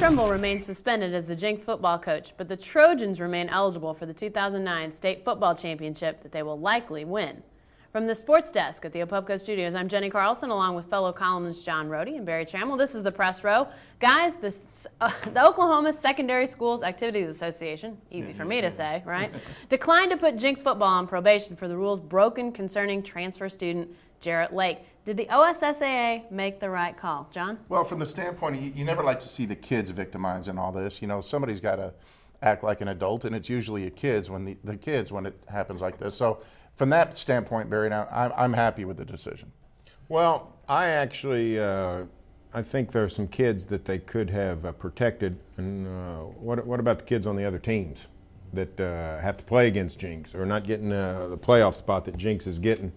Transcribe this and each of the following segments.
Trimble remains suspended as the Jenks football coach, but the Trojans remain eligible for the 2009 state football championship that they will likely win. From the sports desk at the Opopco Studios, I'm Jenny Carlson, along with fellow columnists John Rohde and Barry Tramel. This is the Press Row. Guys, the Oklahoma Secondary Schools Activities Association, easy for me to say, right, declined to put Jenks football on probation for the rules broken concerning transfer student Jarrett Lake. Did the OSSA make the right call? John? Well, from the standpoint, you never like to see the kids victimized in all this. You know, somebody's got to act like an adult, and it's usually the kids when it happens like this. So from that standpoint, Barry, now I'm happy with the decision. Well, I actually I think there are some kids that they could have protected. And what about the kids on the other teams that have to play against Jenks or not getting the playoff spot that Jenks is getting?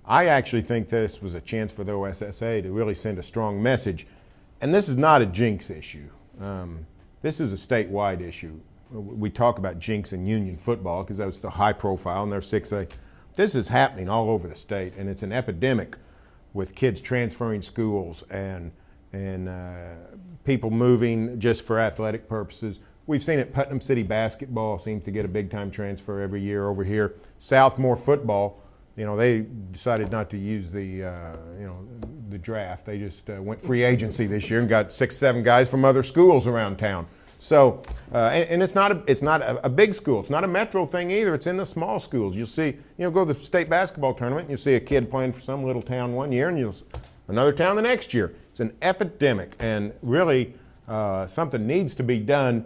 I actually think this was a chance for the OSSA to really send a strong message. And this is not a Jenks issue. This is a statewide issue. We talk about Jenks and Union football because that was the high profile and they're 6A. This is happening all over the state, and it's an epidemic with kids transferring schools and people moving just for athletic purposes. We've seen it. Putnam City basketball seems to get a big-time transfer every year over here. Southmore football, you know, they decided not to use the draft. They just went free agency this year and got 6, 7 guys from other schools around town. So, and it's not a big school. It's not a metro thing either. It's in the small schools. You'll see, go to the state basketball tournament, and you'll see a kid playing for some little town one year, and another town the next year. It's an epidemic, and really something needs to be done.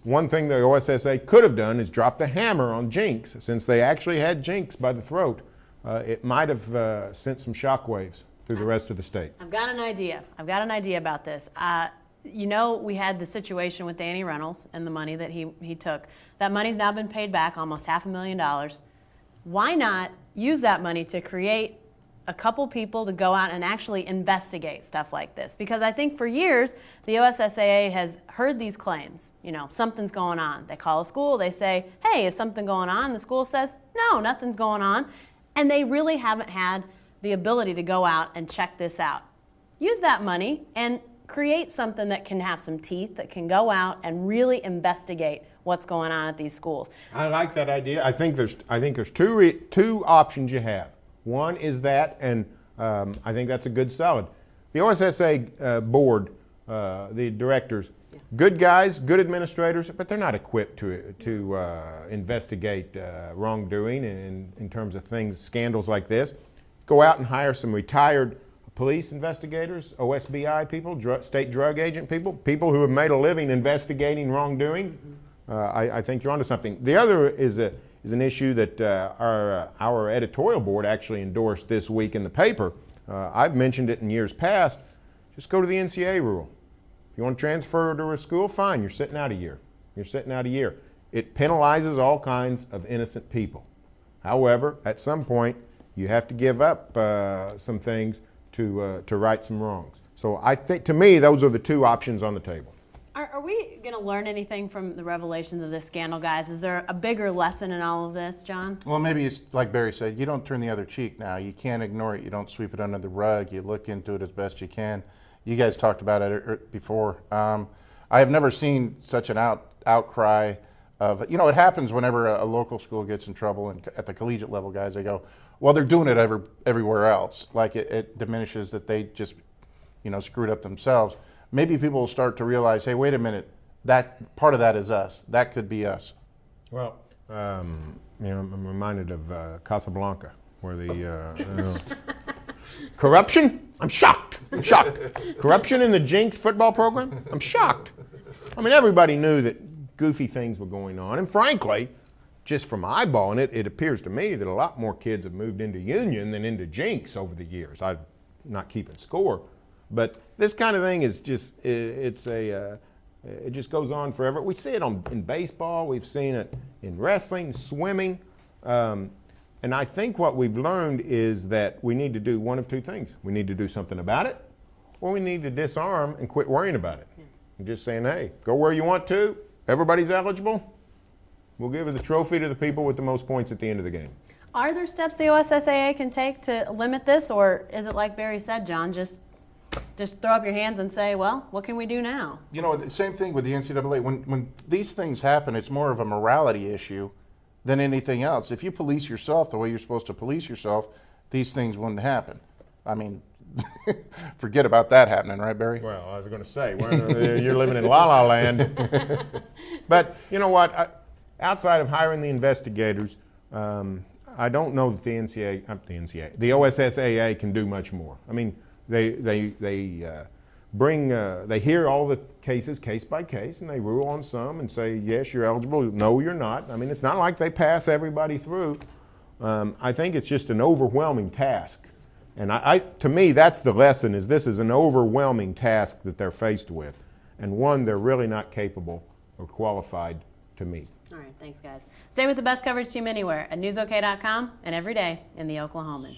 One thing the OSSA could have done is drop the hammer on Jenks. Since they actually had Jenks by the throat, it might have sent some shockwaves through the rest of the state. I've got an idea about this. We had the situation with Danny Reynolds and the money that he took. That money's now been paid back, almost $500,000. Why not use that money to create a couple people to go out and actually investigate stuff like this? Because I think for years, the OSSAA has heard these claims. Something's going on. They call a school, they say, hey, is something going on? The school says, no, nothing's going on. And they really haven't had the ability to go out and check this out. Use that money and create something that can have some teeth, that can go out and really investigate what's going on at these schools. I like that idea. I think there's two options you have. One is that, and I think that's a good solid. The OSSA board, the directors, good guys, good administrators, but they're not equipped to investigate wrongdoing in terms of things, scandals like this. Go out and hire some retired police investigators, OSBI people, state drug agent people who have made a living investigating wrongdoing. I think you're onto something. The other is an issue that our editorial board actually endorsed this week in the paper. I've mentioned it in years past. Just go to the NCAA rule. If you want to transfer to a school, fine, you're sitting out a year. It penalizes all kinds of innocent people. However, at some point, you have to give up some things to right some wrongs. So I think, to me, those are the two options on the table. Are we going to learn anything from the revelations of this scandal, guys? Is there a bigger lesson in all of this, John? Well, maybe it's like Barry said, you don't turn the other cheek now. You can't ignore it. You don't sweep it under the rug. You look into it as best you can. You guys talked about it before. I have never seen such an outcry of, it happens whenever a local school gets in trouble, and at the collegiate level, guys, they go, well, they're doing it everywhere else. Like it diminishes that they just, screwed up themselves. Maybe people will start to realize, hey, wait a minute, that part of that is us. That could be us. Well, I'm reminded of Casablanca, where the corruption. I'm shocked. Corruption in the Jenks football program. I'm shocked. I mean, everybody knew that goofy things were going on, and frankly, just from eyeballing it, it appears to me that a lot more kids have moved into Union than into Jenks over the years. I'm not keeping score, but this kind of thing is just, it just goes on forever. We see it in baseball. We've seen it in wrestling, swimming. And I think what we've learned is that we need to do one of two things. We need to do something about it, or we need to disarm and quit worrying about it. And just saying, hey, go where you want to. Everybody's eligible. We'll give the trophy to the people with the most points at the end of the game. Are there steps the OSSAA can take to limit this, or is it like Barry said, John, just just throw up your hands and say, well, what can we do now? You know, the same thing with the NCAA. When these things happen, it's more of a morality issue than anything else. If you police yourself the way you're supposed to police yourself, these things wouldn't happen. I mean, forget about that happening, right, Barry? Well, I was going to say, you're living in la la land. But you know what? Outside of hiring the investigators, I don't know that the OSSAA can do much more. I mean, they hear all the cases case by case, and they rule on some and say, yes, you're eligible. No, you're not. I mean, it's not like they pass everybody through. I think it's just an overwhelming task. And to me, that's the lesson, is this is an overwhelming task that they're faced with, and one they're really not capable or qualified to meet. All right, thanks, guys. Stay with the best coverage team anywhere at newsok.com and every day in the Oklahoman.